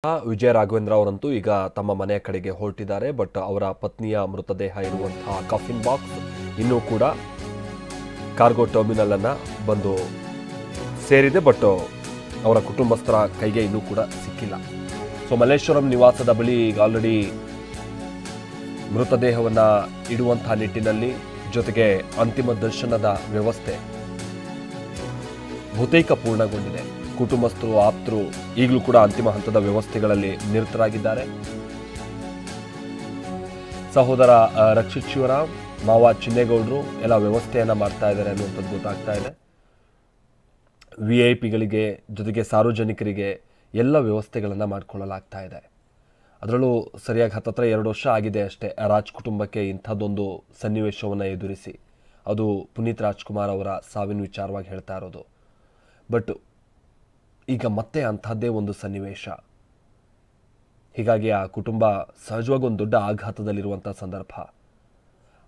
ವಿಜಯ ರಾಘವೇಂದ್ರ ಅವರಂತೂ ಈಗ ತಮ್ಮ ಮನೆಯ ಕಡೆಗೆ ಹೊರಟಿದ್ದಾರೆ. ಬಟ್ ಅವರ ಪತ್ನಿಯ ಮೃತದೇಹ ಇರುವಂತಹ ಕಾಫಿನ್ ಬಾಕ್ಸ್ ಇನ್ನೂ ಕೂಡ ಕಾರ್ಗೋ ಟರ್ಮಿನಲ್ ಅನ್ನ ಬಂದು ಸೇರಿದೆ. ಬಟ್ ಅವರ ಕುಟುಂಬಸ್ಥರ ಕೈಗೆ ಇನ್ನೂ ಕೂಡ ಸಿಕ್ಕಿಲ್ಲ. ಸೊ ಮಲ್ಲೇಶ್ವರಂ ನಿವಾಸದ ಬಳಿ ಈಗ ಆಲ್ರೆಡಿ ಮೃತದೇಹವನ್ನ ಇಡುವಂತಹ ನಿಟ್ಟಿನಲ್ಲಿ ಜೊತೆಗೆ ಅಂತಿಮ ದರ್ಶನದ ವ್ಯವಸ್ಥೆ ಬಹುತೇಕ ಪೂರ್ಣಗೊಂಡಿದೆ. ಕುಟುಂಬಸ್ಥರು ಆಪ್ತರು ಈಗಲೂ ಕೂಡ ಅಂತಿಮ ಹಂತದ ವ್ಯವಸ್ಥೆಗಳಲ್ಲಿ ನಿರತರಾಗಿದ್ದಾರೆ. ಸಹೋದರ ರಕ್ಷಿತ್ ಶಿವರಾಮ್, ಮಾವ ಚಿನ್ನೇಗೌಡರು ಎಲ್ಲ ವ್ಯವಸ್ಥೆಯನ್ನ ಮಾಡ್ತಾ ಇದ್ದಾರೆ ಅನ್ನುವಂಥದ್ದು ಗೊತ್ತಾಗ್ತಾ ಇದೆ. VIP ಗಳಿಗೆ ಜೊತೆಗೆ ಸಾರ್ವಜನಿಕರಿಗೆ ಎಲ್ಲ ವ್ಯವಸ್ಥೆಗಳನ್ನು ಮಾಡಿಕೊಳ್ಳಲಾಗ್ತಾ ಇದೆ. ಅದರಲ್ಲೂ ಸರಿಯಾಗಿ 2 ವರ್ಷ ಆಗಿದೆ ಅಷ್ಟೇ ರಾಜ್ ಕುಟುಂಬಕ್ಕೆ ಇಂಥದ್ದೊಂದು ಸನ್ನಿವೇಶವನ್ನು ಎದುರಿಸಿ. ಅದು ಪುನೀತ್ ರಾಜ್ಕುಮಾರ್ ಅವರ ಸಾವಿನ ವಿಚಾರವಾಗಿ ಹೇಳ್ತಾ ಇರೋದು. ಬಟ್ ಈಗ ಮತ್ತೆ ಅಂಥದ್ದೇ ಒಂದು ಸನ್ನಿವೇಶ. ಹೀಗಾಗಿ ಆ ಕುಟುಂಬ ಸಹಜವಾಗಿ ಒಂದು ದೊಡ್ಡ ಆಘಾತದಲ್ಲಿರುವಂಥ ಸಂದರ್ಭ.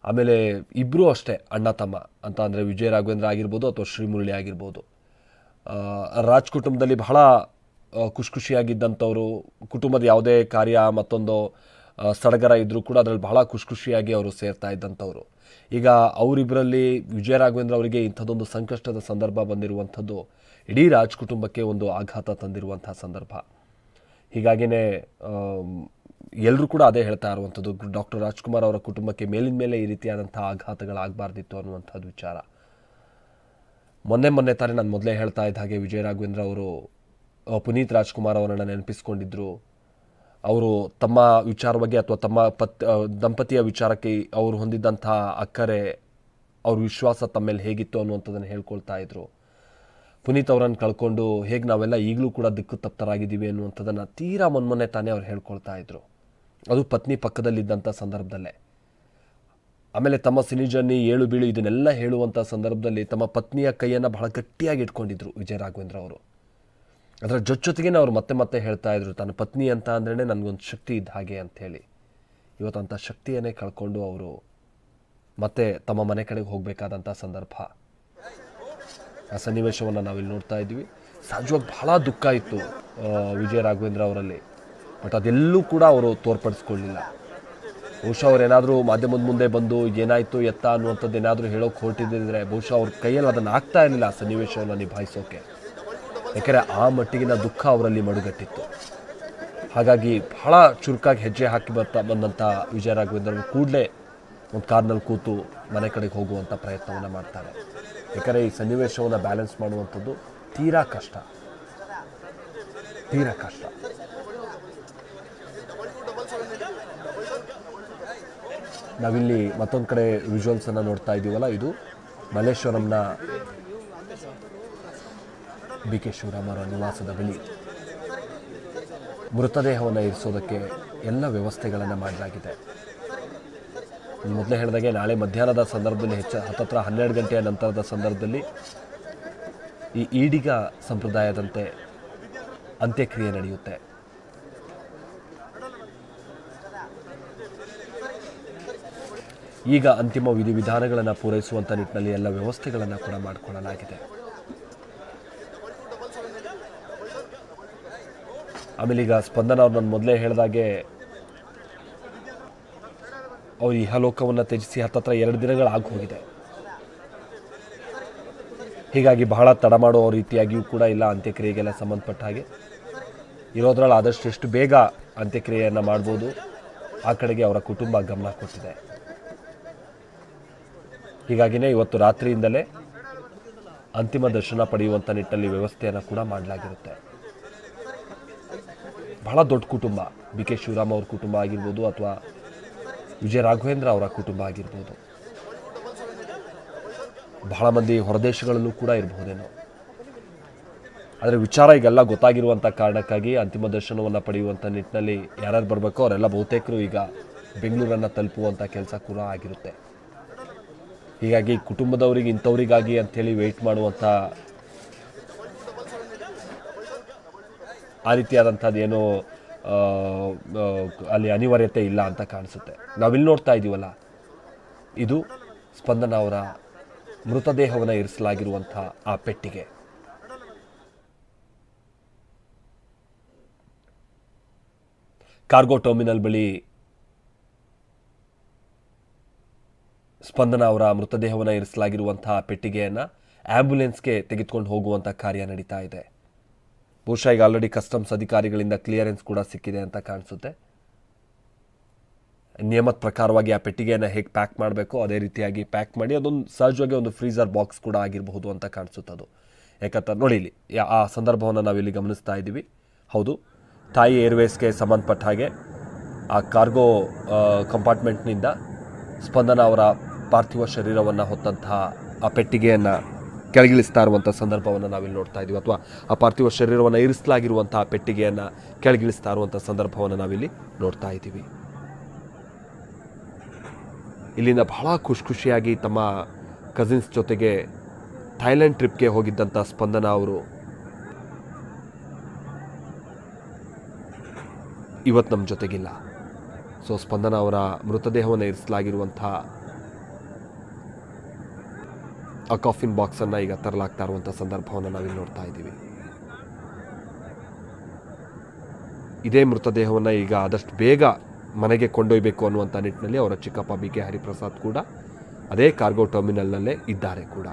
ಆಮೇಲೆ ಇಬ್ಬರೂ ಅಷ್ಟೇ ಅಣ್ಣ ತಮ್ಮ ಅಂತ ಅಂದರೆ ವಿಜಯ ರಾಘವೇಂದ್ರ ಆಗಿರ್ಬೋದು ಅಥವಾ ಶ್ರೀಮುರಳಿ ಆಗಿರ್ಬೋದು. ರಾಜ್ ಕುಟುಂಬದಲ್ಲಿ ಬಹಳ ಖುಷಿಯಾಗಿದ್ದಂಥವರು, ಕುಟುಂಬದ ಯಾವುದೇ ಕಾರ್ಯ ಮತ್ತೊಂದು ಸಡಗರ ಇದ್ದರೂ ಕೂಡ ಅದರಲ್ಲಿ ಬಹಳ ಖುಷಿಯಾಗಿ ಅವರು ಸೇರ್ತಾ ಇದ್ದಂಥವ್ರು. ಈಗ ಅವರಿಬ್ಬರಲ್ಲಿ ವಿಜಯ ರಾಘವೇಂದ್ರ ಅವರಿಗೆ ಇಂಥದ್ದೊಂದು ಸಂಕಷ್ಟದ ಸಂದರ್ಭ ಬಂದಿರುವಂಥದ್ದು ಇಡೀ ರಾಜ್ ಕುಟುಂಬಕ್ಕೆ ಒಂದು ಆಘಾತ ತಂದಿರುವಂಥ ಸಂದರ್ಭ. ಹೀಗಾಗಿಯೇ ಎಲ್ಲರೂ ಕೂಡ ಅದೇ ಹೇಳ್ತಾ ಇರುವಂಥದ್ದು, ಡಾಕ್ಟರ್ ರಾಜ್ಕುಮಾರ್ ಅವರ ಕುಟುಂಬಕ್ಕೆ ಮೇಲಿನ ಮೇಲೆ ಈ ರೀತಿಯಾದಂಥ ಆಘಾತಗಳಾಗಬಾರ್ದಿತ್ತು ಅನ್ನುವಂಥದ್ದು ವಿಚಾರ. ಮೊನ್ನೆ ತಾನೇ ನಾನು ಮೊದಲೇ ಹೇಳ್ತಾ ಇದ್ದ ಹಾಗೆ ವಿಜಯ ರಾಘವೇಂದ್ರ ಅವರು ಪುನೀತ್ ರಾಜ್ಕುಮಾರ್ ಅವರನ್ನು ನೆನಪಿಸ್ಕೊಂಡಿದ್ರು. ಅವರು ತಮ್ಮ ವಿಚಾರವಾಗಿ ಅಥವಾ ತಮ್ಮ ದಂಪತಿಯ ವಿಚಾರಕ್ಕೆ ಅವರು ಹೊಂದಿದ್ದಂಥ ಅಕ್ಕರೆ, ಅವ್ರ ವಿಶ್ವಾಸ ತಮ್ಮ ಮೇಲೆ ಹೇಗಿತ್ತು ಅನ್ನುವಂಥದ್ದನ್ನು ಹೇಳ್ಕೊಳ್ತಾ ಇದ್ರು. ಪುನೀತ್ ಅವರನ್ನು ಕಳ್ಕೊಂಡು ಹೇಗೆ ನಾವೆಲ್ಲ ಈಗಲೂ ಕೂಡ ದಿಕ್ಕು ತಪ್ತರಾಗಿದ್ದೀವಿ ಅನ್ನುವಂಥದ್ದನ್ನು ತೀರಾ ಮೊನ್ನೆ ತಾನೇ ಅವ್ರು ಹೇಳ್ಕೊಳ್ತಾ ಇದ್ರು. ಅದು ಪತ್ನಿ ಪಕ್ಕದಲ್ಲಿದ್ದಂಥ ಸಂದರ್ಭದಲ್ಲೇ. ಆಮೇಲೆ ತಮ್ಮ ಸಿನಿಜರ್ನಿ ಏಳು ಬೀಳು ಇದನ್ನೆಲ್ಲ ಹೇಳುವಂಥ ಸಂದರ್ಭದಲ್ಲಿ ತಮ್ಮ ಪತ್ನಿಯ ಕೈಯನ್ನು ಬಹಳ ಗಟ್ಟಿಯಾಗಿ ಇಟ್ಕೊಂಡಿದ್ರು ವಿಜಯ ರಾಘವೇಂದ್ರ ಅವರು. ಅದರ ಜೊತೆಗೇ ಅವ್ರು ಮತ್ತೆ ಹೇಳ್ತಾ ಇದ್ರು, ತನ್ನ ಪತ್ನಿ ಅಂತ ಅಂದ್ರೇ ನನಗೊಂದು ಶಕ್ತಿ ಇದ್ದ ಹಾಗೆ ಅಂಥೇಳಿ. ಇವತ್ತು ಅಂಥ ಶಕ್ತಿಯನ್ನೇ ಕಳ್ಕೊಂಡು ಅವರು ಮತ್ತೆ ತಮ್ಮ ಮನೆ ಕಡೆಗೆ ಹೋಗಬೇಕಾದಂಥ ಸಂದರ್ಭ. ಆ ಸನ್ನಿವೇಶವನ್ನು ನಾವಿಲ್ಲಿ ನೋಡ್ತಾ ಇದ್ವಿ. ಸಹಜವಾಗಿ ಬಹಳ ದುಃಖ ಇತ್ತು ವಿಜಯ ರಾಘವೇಂದ್ರ ಅವರಲ್ಲಿ. ಬಟ್ ಅದೆಲ್ಲೂ ಕೂಡ ಅವರು ತೋರ್ಪಡಿಸ್ಕೊಳ್ಳಿಲ್ಲ. ಬಹುಶಃ ಅವರೇನಾದರೂ ಮಾಧ್ಯಮದ ಮುಂದೆ ಬಂದು ಏನಾಯಿತು ಎತ್ತ ಅನ್ನುವಂಥದ್ದು ಏನಾದರೂ ಹೇಳೋಕೆ ಹೊರಟಿದ್ದರೆ ಬಹುಶಃ ಅವ್ರ ಕೈಯಲ್ಲಿ ಅದನ್ನು ಆಗ್ತಾ ಇರಲಿಲ್ಲ ಆ ಸನ್ನಿವೇಶವನ್ನು ನಿಭಾಯಿಸೋಕೆ. ಯಾಕೆಂದರೆ ಆ ಮಟ್ಟಿಗಿನ ದುಃಖ ಅವರಲ್ಲಿ ಮಡುಗಟ್ಟಿತ್ತು. ಹಾಗಾಗಿ ಬಹಳ ಚುರುಕಾಗಿ ಹೆಜ್ಜೆ ಹಾಕಿ ಬಂದಂಥ ವಿಜಯ ರಾಘವೇಂದ್ರ ಅವರು ಕೂಡಲೇ ಒಂದು ಕಾರ್ನಲ್ಲಿ ಕೂತು ಮನೆ ಕಡೆಗೆ ಹೋಗುವಂಥ ಪ್ರಯತ್ನವನ್ನು ಮಾಡ್ತಾರೆ. ಯಾಕಂದರೆ ಈ ಸನ್ನಿವೇಶವನ್ನು ಬ್ಯಾಲೆನ್ಸ್ ಮಾಡುವಂಥದ್ದು ತೀರಾ ಕಷ್ಟ. ನಾವಿಲ್ಲಿ ಮತ್ತೊಂದು ಕಡೆ ವಿಜುವಲ್ಸನ್ನು ನೋಡ್ತಾ ಇದ್ದೀವಲ್ಲ, ಇದು ಮಲ್ಲೇಶ್ವರಂನ BK ಶಿವರಾಮ್ ಅವರ ನಿವಾಸದ ಬಳಿ ಮೃತದೇಹವನ್ನು ಇರಿಸೋದಕ್ಕೆ ಎಲ್ಲ ವ್ಯವಸ್ಥೆಗಳನ್ನು ಮಾಡಲಾಗಿದೆ. ಮೊದಲೇ ಹೇಳಿದಾಗೆ ನಾಳೆ ಮಧ್ಯಾಹ್ನದ ಸಂದರ್ಭದಲ್ಲಿ ಹತ್ತತ್ರ 12 ಗಂಟೆಯ ನಂತರದ ಸಂದರ್ಭದಲ್ಲಿ ಈ ಈಡಿಗ ಸಂಪ್ರದಾಯದಂತೆ ಅಂತ್ಯಕ್ರಿಯೆ ನಡೆಯುತ್ತೆ. ಈಗ ಅಂತಿಮ ವಿಧಿವಿಧಾನಗಳನ್ನು ಪೂರೈಸುವಂಥ ನಿಟ್ಟಿನಲ್ಲಿ ಎಲ್ಲ ವ್ಯವಸ್ಥೆಗಳನ್ನು ಕೂಡ ಮಾಡಿಕೊಳ್ಳಲಾಗಿದೆ. ಆಮೇಲೆ ಈಗ ಸ್ಪಂದನ ಅವ್ರು ನಾನು ಮೊದಲೇ ಹೇಳಿದಾಗೆ ಅವರು ಇಹಲೋಕವನ್ನು ತ್ಯಜಿಸಿ ಹತ್ತತ್ರ 2 ದಿನಗಳಾಗಿ ಹೋಗಿದೆ. ಹೀಗಾಗಿ ಬಹಳ ತಡ ಮಾಡುವ ರೀತಿಯಾಗಿಯೂ ಕೂಡ ಇಲ್ಲ ಅಂತ್ಯಕ್ರಿಯೆಗೆಲ್ಲ ಸಂಬಂಧಪಟ್ಟ ಹಾಗೆ. ಇರೋದ್ರಲ್ಲಿ ಆದಷ್ಟು ಎಷ್ಟು ಬೇಗ ಅಂತ್ಯಕ್ರಿಯೆಯನ್ನು ಮಾಡ್ಬೋದು ಆ ಕಡೆಗೆ ಅವರ ಕುಟುಂಬ ಗಮನ ಕೊಟ್ಟಿದೆ. ಹೀಗಾಗಿಯೇ ಇವತ್ತು ರಾತ್ರಿಯಿಂದಲೇ ಅಂತಿಮ ದರ್ಶನ ಪಡೆಯುವಂಥ ನಿಟ್ಟಿನಲ್ಲಿ ವ್ಯವಸ್ಥೆಯನ್ನು ಕೂಡ ಮಾಡಲಾಗಿರುತ್ತೆ. ಬಹಳ ದೊಡ್ಡ ಕುಟುಂಬ, BK ಶಿವರಾಮ್ ಅವ್ರ ಕುಟುಂಬ ಆಗಿರ್ಬೋದು ಅಥವಾ ವಿಜಯ ರಾಘವೇಂದ್ರ ಅವರ ಕುಟುಂಬ ಆಗಿರ್ಬೋದು. ಬಹಳ ಮಂದಿ ಹೊರದೇಶಗಳಲ್ಲೂ ಕೂಡ ಇರಬಹುದೇನೋ. ಆದರೆ ವಿಚಾರ ಈಗೆಲ್ಲ ಗೊತ್ತಾಗಿರುವಂಥ ಕಾರಣಕ್ಕಾಗಿ ಅಂತಿಮ ದರ್ಶನವನ್ನು ಪಡೆಯುವಂಥ ನಿಟ್ಟಿನಲ್ಲಿ ಯಾರ್ಯಾರು ಬರಬೇಕೋ ಅವರೆಲ್ಲ ಬಹುತೇಕರು ಈಗ ಬೆಂಗಳೂರನ್ನು ತಲುಪುವಂಥ ಕೆಲಸ ಕೂಡ ಆಗಿರುತ್ತೆ. ಹೀಗಾಗಿ ಕುಟುಂಬದವರಿಗೆ ಇಂಥವರಿಗಾಗಿ ಅಂಥೇಳಿ ವೆಯ್ಟ್ ಮಾಡುವಂಥ ಆ ರೀತಿಯಾದಂಥದ್ದು ಏನೋ ಅಲ್ಲಿ ಅನಿವಾರ್ಯತೆ ಇಲ್ಲ ಅಂತ ಕಾಣಿಸುತ್ತೆ. ನಾವಿಲ್ಲಿ ನೋಡ್ತಾ ಇದ್ದೀವಲ್ಲ, ಇದು ಸ್ಪಂದನ ಅವರ ಮೃತದೇಹವನ್ನು ಇರಿಸಲಾಗಿರುವಂಥ ಆ ಪೆಟ್ಟಿಗೆ. ಕಾರ್ಗೋ ಟರ್ಮಿನಲ್ ಬಳಿ ಸ್ಪಂದನ ಅವರ ಮೃತದೇಹವನ್ನು ಇರಿಸಲಾಗಿರುವಂತಹ ಪೆಟ್ಟಿಗೆಯನ್ನು ಆಂಬ್ಯುಲೆನ್ಸ್ಗೆ ತೆಗೆದುಕೊಂಡು ಹೋಗುವಂಥ ಕಾರ್ಯ ನಡೀತಾ ಇದೆ. ಬಹುಶಃ ಈಗ ಆಲ್ರೆಡಿ ಕಸ್ಟಮ್ಸ್ ಅಧಿಕಾರಿಗಳಿಂದ ಕ್ಲಿಯರೆನ್ಸ್ ಕೂಡ ಸಿಕ್ಕಿದೆ ಅಂತ ಕಾಣಿಸುತ್ತೆ. ನಿಯಮದ ಪ್ರಕಾರವಾಗಿ ಆ ಪೆಟ್ಟಿಗೆಯನ್ನು ಹೇಗೆ ಪ್ಯಾಕ್ ಮಾಡಬೇಕು ಅದೇ ರೀತಿಯಾಗಿ ಪ್ಯಾಕ್ ಮಾಡಿ ಅದೊಂದು ಸಹಜವಾಗಿ ಒಂದು ಫ್ರೀಸರ್ ಬಾಕ್ಸ್ ಕೂಡ ಆಗಿರಬಹುದು ಅಂತ ಕಾಣಿಸುತ್ತೆ. ಅದು ಯಾಕಂತ ನೋಡಿ ಇಲ್ಲಿ ಆ ಸಂದರ್ಭವನ್ನು ನಾವಿಲ್ಲಿ ಗಮನಿಸ್ತಾ ಇದ್ದೀವಿ. ಹೌದು, ಥಾಯ್ ಏರ್ವೇಸ್ಗೆ ಸಂಬಂಧಪಟ್ಟ ಹಾಗೆ ಆ ಕಾರ್ಗೋ ಕಂಪಾರ್ಟ್ಮೆಂಟ್ನಿಂದ ಸ್ಪಂದನ ಅವರ ಪಾರ್ಥಿವ ಶರೀರವನ್ನು ಹೊತ್ತಂತಹ ಆ ಪೆಟ್ಟಿಗೆಯನ್ನು ಕೆಳಗಿಳಿಸ್ತಾ ಇರುವಂಥ ಸಂದರ್ಭವನ್ನು ನಾವಿಲ್ಲಿ ನೋಡ್ತಾ ಇದ್ದೀವಿ, ಅಥವಾ ಆ ಪಾರ್ಥಿವ ಶರೀರವನ್ನು ಇರಿಸಲಾಗಿರುವಂತಹ ಪೆಟ್ಟಿಗೆಯನ್ನು ಕೆಳಗಿಳಿಸ್ತಾ ಇರುವಂಥ ಸಂದರ್ಭವನ್ನು ನಾವಿಲ್ಲಿ ನೋಡ್ತಾ ಇದ್ದೀವಿ. ಇಲ್ಲಿಂದ ಬಹಳ ಖುಷಿಯಾಗಿ ತಮ್ಮ ಕಸಿನ್ಸ್ ಜೊತೆಗೆ ಥೈಲ್ಯಾಂಡ್ ಟ್ರಿಪ್ಗೆ ಹೋಗಿದ್ದಂಥ ಸ್ಪಂದನ ಅವರು ಇವತ್ತು ನಮ್ಮ ಜೊತೆಗಿಲ್ಲ. ಸೊ ಸ್ಪಂದನ ಅವರ ಮೃತದೇಹವನ್ನು ಇರಿಸಲಾಗಿರುವಂಥ ಆ ಕಾಫಿನ್ ಬಾಕ್ಸನ್ನು ಈಗ ತರಲಾಗ್ತಾ ಇರುವಂಥ ಸಂದರ್ಭವನ್ನು ನಾವಿಲ್ಲಿ ನೋಡ್ತಾ ಇದ್ದೀವಿ. ಇದೇ ಮೃತದೇಹವನ್ನು ಈಗ ಆದಷ್ಟು ಬೇಗ ಮನೆಗೆ ಕೊಂಡೊಯ್ಯಬೇಕು ಅನ್ನುವಂಥ ನಿಟ್ಟಿನಲ್ಲಿ ಅವರ ಚಿಕ್ಕಪ್ಪ ಬಿ ಕೆ ಹರಿಪ್ರಸಾದ್ ಕೂಡ ಅದೇ ಕಾರ್ಗೋ ಟರ್ಮಿನಲ್ನಲ್ಲೇ ಇದ್ದಾರೆ ಕೂಡ.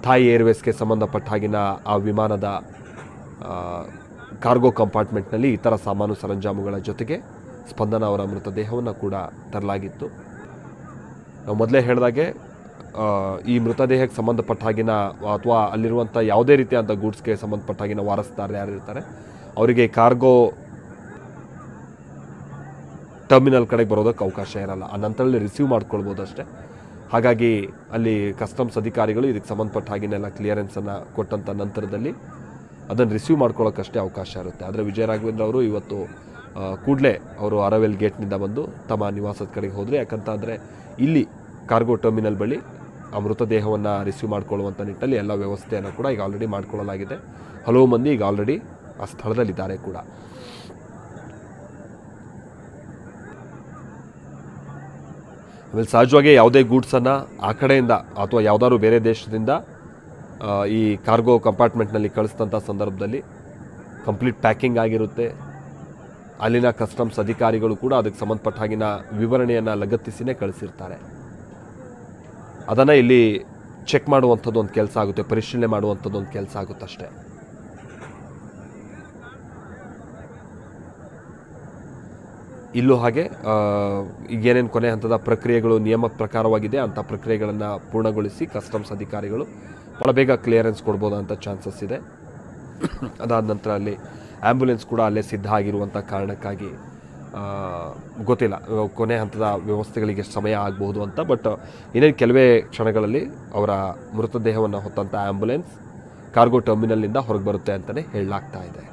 ಥಾಯ್ ಏರ್ವೇಸ್ಗೆ ಸಂಬಂಧಪಟ್ಟ ಹಾಗಿನ ಆ ವಿಮಾನದ ಕಾರ್ಗೋ ಕಂಪಾರ್ಟ್ಮೆಂಟ್ನಲ್ಲಿ ಇತರ ಸಾಮಾನು ಸರಂಜಾಮುಗಳ ಜೊತೆಗೆ ಸ್ಪಂದನ ಅವರ ಮೃತದೇಹವನ್ನು ಕೂಡ ತರಲಾಗಿತ್ತು. ನಾವು ಮೊದಲೇ ಹೇಳಿದಾಗೆ ಈ ಮೃತದೇಹಕ್ಕೆ ಸಂಬಂಧಪಟ್ಟ ಹಾಗಿನ ಅಥವಾ ಅಲ್ಲಿರುವಂಥ ಯಾವುದೇ ರೀತಿಯಾದಂಥ ಗೂಡ್ಸ್ಗೆ ಸಂಬಂಧಪಟ್ಟ ಹಾಗಿನ ವಾರಸ್ದಾರರು ಯಾರು ಇರ್ತಾರೆ ಅವರಿಗೆ ಕಾರ್ಗೋ ಟರ್ಮಿನಲ್ ಕಡೆಗೆ ಬರೋದಕ್ಕೆ ಅವಕಾಶ ಇರಲ್ಲ. ಆ ನಂತರದಲ್ಲಿ ರಿಸೀವ್ ಮಾಡ್ಕೊಳ್ಬೋದು ಅಷ್ಟೇ. ಹಾಗಾಗಿ ಅಲ್ಲಿ ಕಸ್ಟಮ್ಸ್ ಅಧಿಕಾರಿಗಳು ಇದಕ್ಕೆ ಸಂಬಂಧಪಟ್ಟ ಹಾಗಿನೆಲ್ಲ ಕ್ಲಿಯರೆನ್ಸನ್ನು ಕೊಟ್ಟಂಥ ನಂತರದಲ್ಲಿ ಅದನ್ನು ರಿಸೀವ್ ಮಾಡ್ಕೊಳ್ಳೋಕ್ಕಷ್ಟೇ ಅವಕಾಶ ಇರುತ್ತೆ. ಆದರೆ ವಿಜಯ ರಾಘವೇಂದ್ರ ಅವರು ಇವತ್ತು ಕೂಡಲೇ ಅವರು ಅರವೆಲ್ ಗೇಟ್ನಿಂದ ಬಂದು ತಮ್ಮ ನಿವಾಸದ ಕಡೆಗೆ ಹೋದರೆ, ಯಾಕಂತಂದರೆ ಇಲ್ಲಿ ಕಾರ್ಗೋ ಟರ್ಮಿನಲ್ ಬಳಿ ಆ ಮೃತದೇಹವನ್ನು ರಿಸೀವ್ ಮಾಡ್ಕೊಳ್ಳುವಂಥ ನಿಟ್ಟಲ್ಲಿ ಎಲ್ಲ ವ್ಯವಸ್ಥೆಯನ್ನು ಕೂಡ ಈಗ ಆಲ್ರೆಡಿ ಮಾಡ್ಕೊಳ್ಳಲಾಗಿದೆ. ಹಲವು ಮಂದಿ ಈಗ ಆಲ್ರೆಡಿ ಆ ಸ್ಥಳದಲ್ಲಿದ್ದಾರೆ ಕೂಡ. ಆಮೇಲೆ ಸಹಜವಾಗಿ ಯಾವುದೇ ಗೂಡ್ಸನ್ನು ಆ ಕಡೆಯಿಂದ ಅಥವಾ ಯಾವುದಾದ್ರು ಬೇರೆ ದೇಶದಿಂದ ಈ ಕಾರ್ಗೋ ಕಂಪಾರ್ಟ್ಮೆಂಟ್ನಲ್ಲಿ ಕಳಿಸಿದಂಥ ಸಂದರ್ಭದಲ್ಲಿ ಕಂಪ್ಲೀಟ್ ಪ್ಯಾಕಿಂಗ್ ಆಗಿರುತ್ತೆ. ಅಲ್ಲಿನ ಕಸ್ಟಮ್ಸ್ ಅಧಿಕಾರಿಗಳು ಕೂಡ ಅದಕ್ಕೆ ಸಂಬಂಧಪಟ್ಟ ಹಾಗಿನ ವಿವರಣೆಯನ್ನು ಲಗತ್ತಿಸಿನೇ ಕಳಿಸಿರ್ತಾರೆ. ಅದನ್ನು ಇಲ್ಲಿ ಚೆಕ್ ಮಾಡುವಂಥದ್ದು ಒಂದು ಕೆಲಸ ಆಗುತ್ತೆ, ಪರಿಶೀಲನೆ ಮಾಡುವಂಥದ್ದು ಒಂದು ಕೆಲಸ ಆಗುತ್ತಷ್ಟೇ. ಇಲ್ಲೂ ಹಾಗೆ ಈಗೇನೇನು ಕೊನೆ ಹಂತದ ಪ್ರಕ್ರಿಯೆಗಳು ನಿಯಮ ಪ್ರಕಾರವಾಗಿದೆ ಅಂಥ ಪ್ರಕ್ರಿಯೆಗಳನ್ನು ಪೂರ್ಣಗೊಳಿಸಿ ಕಸ್ಟಮ್ಸ್ ಅಧಿಕಾರಿಗಳು ಭಾಳ ಬೇಗ ಕ್ಲಿಯರೆನ್ಸ್ ಕೊಡ್ಬೋದಂಥ ಚಾನ್ಸಸ್ ಇದೆ. ಅದಾದ ನಂತರ ಅಲ್ಲಿ ಆ್ಯಂಬುಲೆನ್ಸ್ ಕೂಡ ಅಲ್ಲೇ ಸಿದ್ಧ ಆಗಿರುವಂಥ ಕಾರಣಕ್ಕಾಗಿ ಗೊತ್ತಿಲ್ಲ ಕೊನೆ ಹಂತದ ವ್ಯವಸ್ಥೆಗಳಿಗೆ ಎಷ್ಟು ಸಮಯ ಆಗಬಹುದು ಅಂತ. ಬಟ್ ಇನ್ನೇನು ಕೆಲವೇ ಕ್ಷಣಗಳಲ್ಲಿ ಅವರ ಮೃತದೇಹವನ್ನು ಹೊತ್ತಂಥ ಆ್ಯಂಬುಲೆನ್ಸ್ ಕಾರ್ಗೋ ಟರ್ಮಿನಲ್ನಿಂದ ಹೊರಗೆ ಬರುತ್ತೆ ಅಂತಲೇ ಹೇಳಲಾಗ್ತಾ ಇದೆ.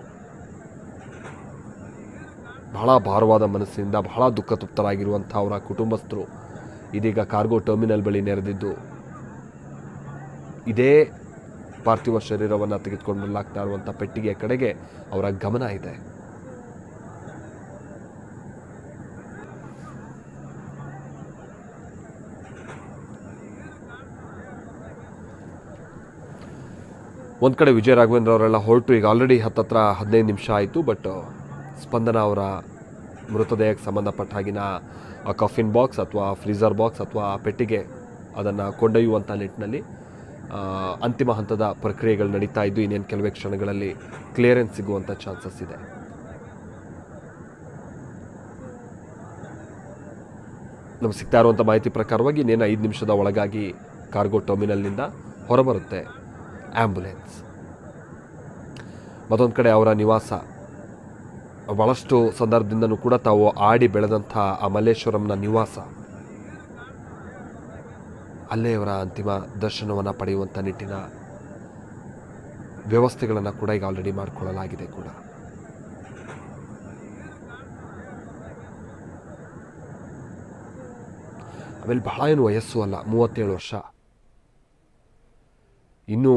ಬಹಳ ಭಾರವಾದ ಮನಸ್ಸಿನಿಂದ ಬಹಳ ದುಃಖತೃಪ್ತರಾಗಿರುವಂಥ ಅವರ ಕುಟುಂಬಸ್ಥರು ಇದೀಗ ಕಾರ್ಗೋ ಟರ್ಮಿನಲ್ ಬಳಿ ನೆರೆದಿದ್ದು ಇದೇ ಪಾರ್ಥಿವ ಶರೀರವನ್ನು ತೆಗೆದುಕೊಂಡು ಬರಲಾಗ್ತಾ ಇರುವಂಥ ಪೆಟ್ಟಿಗೆಯ ಕಡೆಗೆ ಅವರ ಗಮನ ಇದೆ. ಒಂದು ಕಡೆ ವಿಜಯ ರಾಘವೇಂದ್ರ ಅವರೆಲ್ಲ ಹೊರಟು ಈಗ ಆಲ್ರೆಡಿ ಹತ್ತತ್ರ 15 ನಿಮಿಷ ಆಯಿತು. ಬಟ್ ಸ್ಪಂದನ ಅವರ ಮೃತದೇಹಕ್ಕೆ ಸಂಬಂಧಪಟ್ಟ ಹಾಗಿನ ಆ ಕಾಫಿನ್ ಬಾಕ್ಸ್ ಅಥವಾ ಫ್ರೀಸರ್ ಬಾಕ್ಸ್ ಅಥವಾ ಪೆಟ್ಟಿಗೆ ಅದನ್ನು ಕೊಂಡೊಯ್ಯುವಂಥ ನಿಟ್ಟಿನಲ್ಲಿ ಅಂತಿಮ ಹಂತದ ಪ್ರಕ್ರಿಯೆಗಳು ನಡೀತಾ ಇದ್ದು ಇನ್ನೇನು ಕೆಲವೇ ಕ್ಷಣಗಳಲ್ಲಿ ಕ್ಲಿಯರೆನ್ಸ್ ಸಿಗುವಂಥ ಚಾನ್ಸಸ್ ಇದೆ. ನಮ್ಗೆ ಸಿಗ್ತಾ ಇರುವಂಥ ಮಾಹಿತಿ ಪ್ರಕಾರವಾಗಿ ಇನ್ನೇನು 5 ನಿಮಿಷದ ಒಳಗಾಗಿ ಕಾರ್ಗೋ ಟರ್ಮಿನಲ್ನಿಂದ ಹೊರಬರುತ್ತೆ ಆ್ಯಂಬುಲೆನ್ಸ್. ಮತ್ತೊಂದು ಕಡೆ ಅವರ ನಿವಾಸ ಭಾಳಷ್ಟು ಸಂದರ್ಭದಿಂದನೂ ಕೂಡ ತಾವು ಆಡಿ ಬೆಳೆದಂಥ ಆ ಮಲ್ಲೇಶ್ವರಂನ ನಿವಾಸ, ಅಲ್ಲೇ ಅವರ ಅಂತಿಮ ದರ್ಶನವನ್ನು ಪಡೆಯುವಂಥ ನಿಟ್ಟಿನ ವ್ಯವಸ್ಥೆಗಳನ್ನು ಕೂಡ ಈಗ ಆಲ್ರೆಡಿ ಮಾಡಿಕೊಳ್ಳಲಾಗಿದೆ ಕೂಡ. ಆಮೇಲೆ ಬಹಳ ಏನು ವಯಸ್ಸು ಅಲ್ಲ, 37 ವರ್ಷ. ಇನ್ನೂ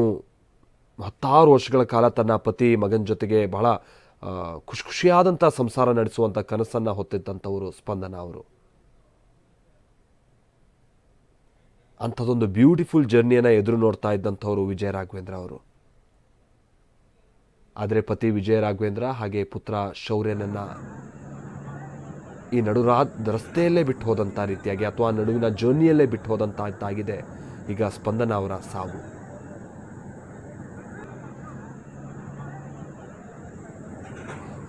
10 ವರ್ಷಗಳ ಕಾಲ ತನ್ನ ಪತಿ ಮಗನ ಜೊತೆಗೆ ಬಹಳ ಖುಷಿಯಾದಂಥ ಸಂಸಾರ ನಡೆಸುವಂಥ ಕನಸನ್ನು ಹೊತ್ತಿದ್ದಂಥವರು ಸ್ಪಂದನ ಅವರು. ಅಂಥದ್ದೊಂದು ಬ್ಯೂಟಿಫುಲ್ ಜರ್ನಿಯನ್ನು ಎದುರು ನೋಡ್ತಾ ಇದ್ದಂಥವರು ವಿಜಯ ರಾಘವೇಂದ್ರ ಅವರು. ಆದರೆ ಪತಿ ವಿಜಯ ರಾಘವೇಂದ್ರ ಹಾಗೆ ಪುತ್ರ ಶೌರ್ಯನನ್ನು ಈ ರಸ್ತೆಯಲ್ಲೇ ಬಿಟ್ಟು ಹೋದಂಥ ರೀತಿಯಾಗಿ ಅಥವಾ ನಡುವಿನ ಜರ್ನಿಯಲ್ಲೇ ಬಿಟ್ಟು ಹೋದಂತಾಗಿದೆ ಈಗ ಸ್ಪಂದನ ಅವರ ಸಾವು.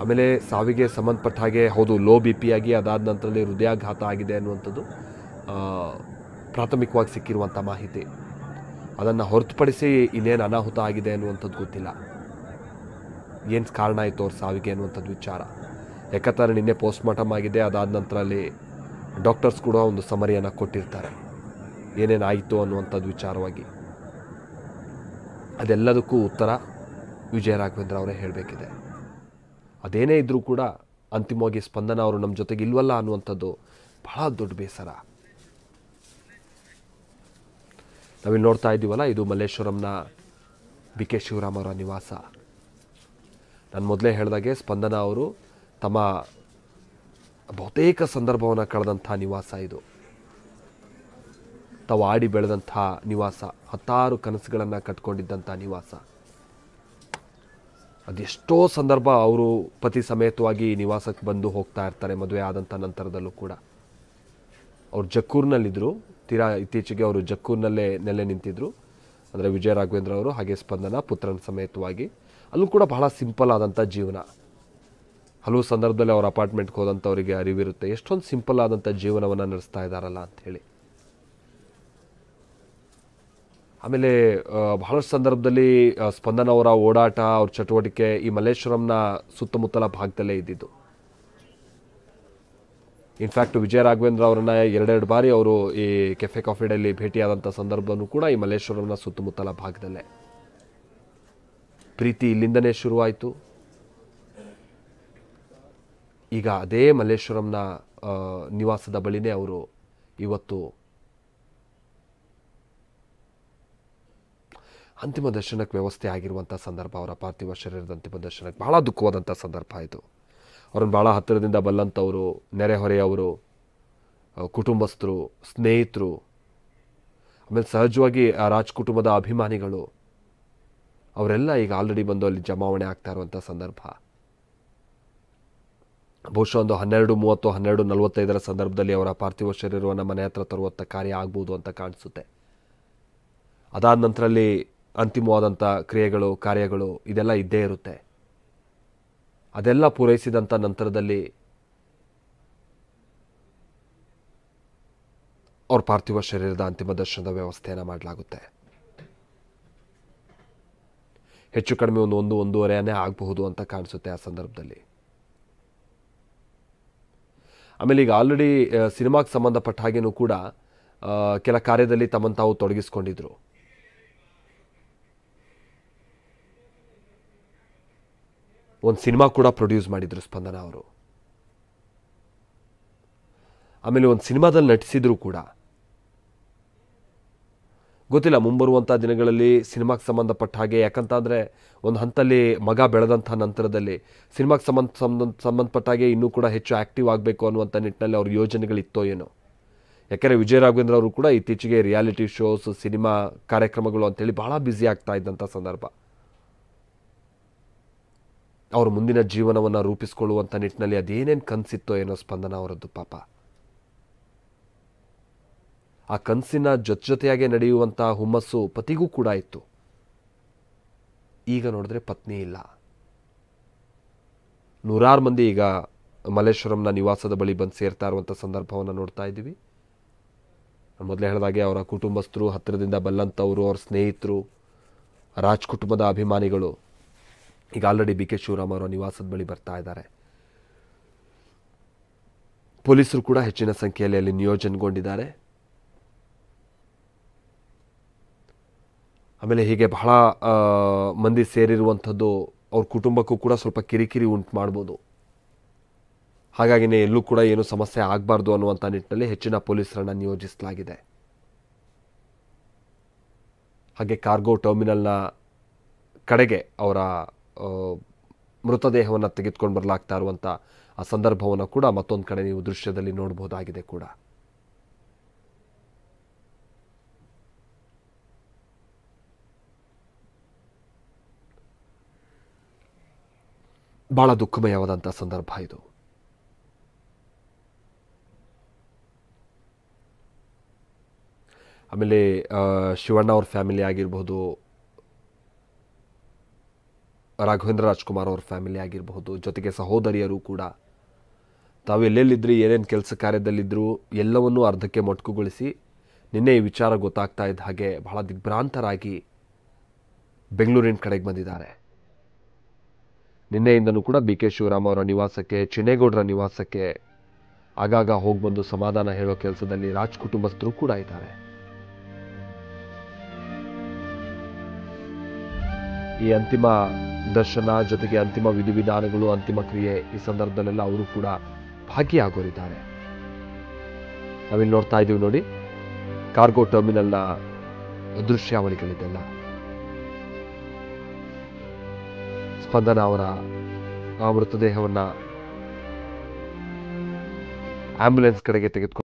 ಆಮೇಲೆ ಸಾವಿಗೆ ಸಂಬಂಧಪಟ್ಟ ಹಾಗೆ ಹೌದು ಲೋ ಬಿ ಪಿ ಆಗಿ ಅದಾದ ನಂತರದಲ್ಲಿ ಹೃದಯಾಘಾತ ಆಗಿದೆ ಅನ್ನುವಂಥದ್ದು ಪ್ರಾಥಮಿಕವಾಗಿ ಸಿಕ್ಕಿರುವಂಥ ಮಾಹಿತಿ. ಅದನ್ನು ಹೊರತುಪಡಿಸಿ ಇನ್ನೇನು ಅನಾಹುತ ಆಗಿದೆ ಅನ್ನುವಂಥದ್ದು ಗೊತ್ತಿಲ್ಲ. ಏನು ಕಾರಣ ಆಯಿತು ಅವ್ರ ಸಾವಿಗೆ ಅನ್ನುವಂಥದ್ದು ವಿಚಾರ. ಯಾಕಂತಾರೆ ನಿನ್ನೆ ಪೋಸ್ಟ್ಮಾರ್ಟಮ್ ಆಗಿದೆ. ಅದಾದ ನಂತರ ಅಲ್ಲಿ ಡಾಕ್ಟರ್ಸ್ ಕೂಡ ಒಂದು ಸಮರಿಯನ್ನು ಕೊಟ್ಟಿರ್ತಾರೆ ಏನೇನಾಯಿತು ಅನ್ನುವಂಥದ್ದು ವಿಚಾರವಾಗಿ. ಅದೆಲ್ಲದಕ್ಕೂ ಉತ್ತರ ವಿಜಯ ರಾಘವೇಂದ್ರ ಅವರೇ ಹೇಳಬೇಕಿದೆ. ಅದೇನೇ ಇದ್ದರೂ ಕೂಡ ಅಂತಿಮವಾಗಿ ಸ್ಪಂದನ ಅವರು ನಮ್ಮ ಜೊತೆಗೆ ಇಲ್ವಲ್ಲ ಅನ್ನುವಂಥದ್ದು ಬಹಳ ದೊಡ್ಡ ಬೇಸರ. ನಾವಿಲ್ಲಿ ನೋಡ್ತಾ ಇದ್ದೀವಲ್ಲ, ಇದು ಮಲ್ಲೇಶ್ವರಂನ ಬಿ ಕೆ ಶಿವರಾಮ್ ಅವರ ನಿವಾಸ. ನಾನು ಮೊದಲೇ ಹೇಳಿದಾಗೆ ಸ್ಪಂದನ ಅವರು ತಮ್ಮ ಬಹುತೇಕ ಸಂದರ್ಭವನ್ನು ಕಳೆದಂಥ ನಿವಾಸ ಇದು. ತಾವು ಆಡಿ ಬೆಳೆದಂಥ ನಿವಾಸ, ಹತ್ತಾರು ಕನಸುಗಳನ್ನು ಕಟ್ಕೊಂಡಿದ್ದಂಥ ನಿವಾಸ. ಅದೆಷ್ಟೋ ಸಂದರ್ಭ ಅವರು ಪತಿ ಸಮೇತವಾಗಿ ಈ ನಿವಾಸಕ್ಕೆ ಬಂದು ಹೋಗ್ತಾ ಇರ್ತಾರೆ ಮದುವೆ ಆದಂಥ ನಂತರದಲ್ಲೂ ಕೂಡ. ಅವರು ಜಕ್ಕೂರಿನಲ್ಲಿದ್ದರು. ತೀರಾ ಇತ್ತೀಚೆಗೆ ಅವರು ಜಕ್ಕೂರಿನಲ್ಲೇ ನೆಲೆ ನಿಂತಿದ್ದರು. ಅಂದರೆ ವಿಜಯ ರಾಘವೇಂದ್ರ ಅವರು ಹಾಗೆ ಸ್ಪಂದನ ಪುತ್ರನ ಸಮೇತವಾಗಿ. ಅಲ್ಲೂ ಕೂಡ ಬಹಳ ಸಿಂಪಲ್ ಆದಂಥ ಜೀವನ. ಹಲವು ಸಂದರ್ಭದಲ್ಲಿ ಅವ್ರ ಅಪಾರ್ಟ್ಮೆಂಟ್ಗೆ ಹೋದಂಥವರಿಗೆ ಅರಿವಿರುತ್ತೆ ಎಷ್ಟೊಂದು ಸಿಂಪಲ್ ಆದಂಥ ಜೀವನವನ್ನು ನಡೆಸ್ತಾ ಇದ್ದಾರಲ್ಲ ಅಂಥೇಳಿ. ಆಮೇಲೆ ಬಹಳಷ್ಟು ಸಂದರ್ಭದಲ್ಲಿ ಸ್ಪಂದನ ಅವರ ಓಡಾಟ, ಅವ್ರ ಚಟುವಟಿಕೆ ಈ ಮಲ್ಲೇಶ್ವರಂನ ಸುತ್ತಮುತ್ತಲ ಭಾಗದಲ್ಲೇ ಇದ್ದಿದ್ದು. ಇನ್ಫ್ಯಾಕ್ಟ್ ವಿಜಯ ರಾಘವೇಂದ್ರ ಅವರನ್ನ ಎರಡೆರಡು ಬಾರಿ ಅವರು ಈ ಕೆಫೆ ಕಾಫಿ ಡೇಲಿ ಭೇಟಿಯಾದಂಥ ಸಂದರ್ಭನೂ ಕೂಡ ಈ ಮಲ್ಲೇಶ್ವರಂನ ಸುತ್ತಮುತ್ತಲ ಭಾಗದಲ್ಲೇ. ಪ್ರೀತಿ ಇಲ್ಲಿಂದನೇ ಶುರುವಾಯಿತು. ಈಗ ಅದೇ ಮಲ್ಲೇಶ್ವರಂನ ನಿವಾಸದ ಬಳಿನೇ ಅವರು ಇವತ್ತು ಅಂತಿಮ ದರ್ಶನಕ್ಕೆ ವ್ಯವಸ್ಥೆ ಆಗಿರುವಂಥ ಸಂದರ್ಭ. ಅವರ ಪಾರ್ಥಿವ ಶರೀರದ ಅಂತಿಮ ದರ್ಶನಕ್ಕೆ ಬಹಳ ದುಃಖವಾದಂಥ ಸಂದರ್ಭ ಇದು. ಅವ್ರನ್ನ ಭಾಳ ಹತ್ತಿರದಿಂದ ಬಲ್ಲಂಥವರು, ನೆರೆಹೊರೆಯವರು, ಕುಟುಂಬಸ್ಥರು, ಸ್ನೇಹಿತರು, ಆಮೇಲೆ ಸಹಜವಾಗಿ ಆ ರಾಜ್ ಕುಟುಂಬದ ಅಭಿಮಾನಿಗಳು ಅವರೆಲ್ಲ ಈಗ ಆಲ್ರೆಡಿ ಬಂದು ಅಲ್ಲಿ ಜಮಾವಣೆ ಆಗ್ತಾ ಇರುವಂಥ ಸಂದರ್ಭ. ಬಹುಶಃ ಒಂದು 12:30, 12:45 ಸಂದರ್ಭದಲ್ಲಿ ಅವರ ಪಾರ್ಥಿವ ಶರೀರವನ್ನು ಮನೆ ಹತ್ರ ತರುವಂಥ ಕಾರ್ಯ ಆಗ್ಬೋದು ಅಂತ ಕಾಣಿಸುತ್ತೆ. ಅದಾದ ನಂತರಲ್ಲಿ ಅಂತಿಮವಾದಂಥ ಕ್ರಿಯೆಗಳು, ಕಾರ್ಯಗಳು ಇದೆಲ್ಲ ಇದ್ದೇ ಇರುತ್ತೆ. ಅದೆಲ್ಲ ಪೂರೈಸಿದಂಥ ನಂತರದಲ್ಲಿ ಅವ್ರ ಪಾರ್ಥಿವ ಶರೀರದ ಅಂತಿಮ ದರ್ಶನದ ವ್ಯವಸ್ಥೆಯನ್ನು ಮಾಡಲಾಗುತ್ತೆ. ಹೆಚ್ಚು ಕಡಿಮೆ ಒಂದು 1-1.5 ಆಗಬಹುದು ಅಂತ ಕಾಣಿಸುತ್ತೆ ಆ ಸಂದರ್ಭದಲ್ಲಿ. ಆಮೇಲೆ ಈಗ ಆಲ್ರೆಡಿ ಸಿನಿಮಾಗೆ ಸಂಬಂಧಪಟ್ಟ ಹಾಗೇನೂ ಕೂಡ ಕೆಲ ಕಾರ್ಯದಲ್ಲಿ ತಮ್ಮನ್ನು ತಾವು ತೊಡಗಿಸ್ಕೊಂಡಿದ್ರು. ಒಂದು ಸಿನಿಮಾ ಕೂಡ ಪ್ರೊಡ್ಯೂಸ್ ಮಾಡಿದ್ರು ಸ್ಪಂದನ ಅವರು. ಆಮೇಲೆ ಒಂದು ಸಿನಿಮಾದಲ್ಲಿ ನಟಿಸಿದ್ರು ಕೂಡ. ಗೊತ್ತಿಲ್ಲ ಮುಂಬರುವಂಥ ದಿನಗಳಲ್ಲಿ ಸಿನಿಮಾಗೆ ಸಂಬಂಧಪಟ್ಟ ಹಾಗೆ, ಯಾಕಂತಂದರೆ ಒಂದು ಹಂತಲ್ಲಿ ಮಗ ಬೆಳೆದಂಥ ನಂತರದಲ್ಲಿ ಸಿನಿಮಾಗೆ ಸಂಬಂಧಪಟ್ಟ ಹಾಗೆ ಇನ್ನೂ ಕೂಡ ಹೆಚ್ಚು ಆ್ಯಕ್ಟಿವ್ ಆಗಬೇಕು ಅನ್ನುವಂಥ ನಿಟ್ಟಿನಲ್ಲಿ ಅವ್ರ ಯೋಜನೆಗಳಿತ್ತೋ ಏನೋ. ಯಾಕೆಂದರೆ ವಿಜಯ ರಾಘವೇಂದ್ರ ಅವರು ಕೂಡ ಇತ್ತೀಚೆಗೆ ರಿಯಾಲಿಟಿ ಶೋಸ್, ಸಿನಿಮಾ ಕಾರ್ಯಕ್ರಮಗಳು ಅಂತೇಳಿ ಭಾಳ ಬ್ಯುಸಿ ಆಗ್ತಾ ಇದ್ದಂಥ ಸಂದರ್ಭ. ಅವರು ಮುಂದಿನ ಜೀವನವನ್ನು ರೂಪಿಸ್ಕೊಳ್ಳುವಂಥ ನಿಟ್ಟಿನಲ್ಲಿ ಅದೇನೇನು ಕನಸಿತ್ತೋ ಏನೋ ಸ್ಪಂದನ ಅವರದ್ದು ಪಾಪ. ಆ ಕನಸಿನ ಜೊತೆಯಾಗೆ ನಡೆಯುವಂಥ ಹುಮ್ಮಸ್ಸು ಪತಿಗೂ ಕೂಡ ಇತ್ತು. ಈಗ ನೋಡಿದ್ರೆ ಪತ್ನಿ ಇಲ್ಲ. ನೂರಾರು ಮಂದಿ ಈಗ ಮಲ್ಲೇಶ್ವರಂನ ನಿವಾಸದ ಬಳಿ ಬಂದು ಸೇರ್ತಾ ಇರುವಂಥ ಸಂದರ್ಭವನ್ನು ನೋಡ್ತಾ ಇದ್ದೀವಿ. ಮೊದಲೇ ಹೇಳಿದಾಗೆ ಅವರ ಕುಟುಂಬಸ್ಥರು, ಹತ್ತಿರದಿಂದ ಬಲ್ಲಂಥವರು, ಅವ್ರ ಸ್ನೇಹಿತರು, ರಾಜ್ ಕುಟುಂಬದ ಅಭಿಮಾನಿಗಳು ಈಗ ಆಲ್ರೆಡಿ ಬಿ ಕೆ ಶಿವರಾಮ್ ಅವರ ನಿವಾಸದ ಬಳಿ ಬರ್ತಾ ಇದ್ದಾರೆ. ಪೊಲೀಸರು ಕೂಡ ಹೆಚ್ಚಿನ ಸಂಖ್ಯೆಯಲ್ಲಿ ಅಲ್ಲಿ ನಿಯೋಜನೆಗೊಂಡಿದ್ದಾರೆ. ಆಮೇಲೆ ಹೀಗೆ ಬಹಳ ಮಂದಿ ಸೇರಿರುವಂಥದ್ದು ಅವ್ರ ಕುಟುಂಬಕ್ಕೂ ಕೂಡ ಸ್ವಲ್ಪ ಕಿರಿಕಿರಿ ಉಂಟು ಮಾಡ್ಬೋದು. ಹಾಗಾಗಿನೇ ಎಲ್ಲೂ ಕೂಡ ಏನು ಸಮಸ್ಯೆ ಆಗಬಾರ್ದು ಅನ್ನುವಂಥ ನಿಟ್ಟಿನಲ್ಲಿ ಹೆಚ್ಚಿನ ಪೊಲೀಸರನ್ನು ನಿಯೋಜಿಸಲಾಗಿದೆ. ಹಾಗೆ ಕಾರ್ಗೋ ಟರ್ಮಿನಲ್ನ ಕಡೆಗೆ ಅವರ ಮೃತದೇಹವನ್ನು ತೆಗೆದುಕೊಂಡು ಬರಲಾಗ್ತಾ ಇರುವಂಥ ಆ ಸಂದರ್ಭವನ್ನು ಕೂಡ ಮತ್ತೊಂದು ಕಡೆ ನೀವು ದೃಶ್ಯದಲ್ಲಿ ನೋಡಬಹುದಾಗಿದೆ ಕೂಡ. ಬಹಳ ದುಃಖಮಯವಾದಂಥ ಸಂದರ್ಭ ಇದು. ಆಮೇಲೆ ಶಿವಣ್ಣ ಅವ್ರ ಫ್ಯಾಮಿಲಿ ಆಗಿರ್ಬೋದು, ರಾಘವೇಂದ್ರ ರಾಜ್ಕುಮಾರ್ ಅವ್ರ ಫ್ಯಾಮಿಲಿ ಆಗಿರಬಹುದು, ಜೊತೆಗೆ ಸಹೋದರಿಯರು ಕೂಡ ತಾವು ಎಲ್ಲೆಲ್ಲಿದ್ರಿ, ಏನೇನು ಕೆಲಸ ಕಾರ್ಯದಲ್ಲಿದ್ದರು ಎಲ್ಲವನ್ನೂ ಅರ್ಧಕ್ಕೆ ಮೊಟಕುಗೊಳಿಸಿ ನಿನ್ನೆ ಈ ವಿಚಾರ ಗೊತ್ತಾಗ್ತಾ ಇದ್ದ ಹಾಗೆ ಬಹಳ ದಿಗ್ಭ್ರಾಂತರಾಗಿ ಬೆಂಗಳೂರಿನ ಕಡೆಗೆ ಬಂದಿದ್ದಾರೆ. ನಿನ್ನೆಯಿಂದನೂ ಕೂಡ ಬಿ ಕೆ ಶಿವರಾಮ್ ಅವರ ನಿವಾಸಕ್ಕೆ, ಚಿನ್ನೇಗೌಡರ ನಿವಾಸಕ್ಕೆ ಆಗಾಗ ಹೋಗಿ ಬಂದು ಸಮಾಧಾನ ಹೇಳೋ ಕೆಲಸದಲ್ಲಿ ರಾಜ್ ಕುಟುಂಬಸ್ಥರು ಕೂಡ ಇದ್ದಾರೆ. ಈ ಅಂತಿಮ ದರ್ಶನ ಜೊತೆಗೆ ಅಂತಿಮ ವಿಧಿವಿಧಾನಗಳು, ಅಂತಿಮ ಕ್ರಿಯೆ, ಈ ಸಂದರ್ಭದಲ್ಲೆಲ್ಲ ಅವರು ಕೂಡ ಭಾಗಿಯಾಗೋರಿದ್ದಾರೆ. ನಾವಿಲ್ಲಿ ನೋಡ್ತಾ ಇದ್ದೀವಿ ನೋಡಿ, ಕಾರ್ಗೋ ಟರ್ಮಿನಲ್ನ ದೃಶ್ಯಾವಳಿಗಳಿದೆಲ್ಲ. ಸ್ಪಂದನ ಅವರ ಮೃತದೇಹವನ್ನು ಆಂಬ್ಯುಲೆನ್ಸ್ ಕಡೆಗೆ ತೆಗೆದುಕೊಂಡು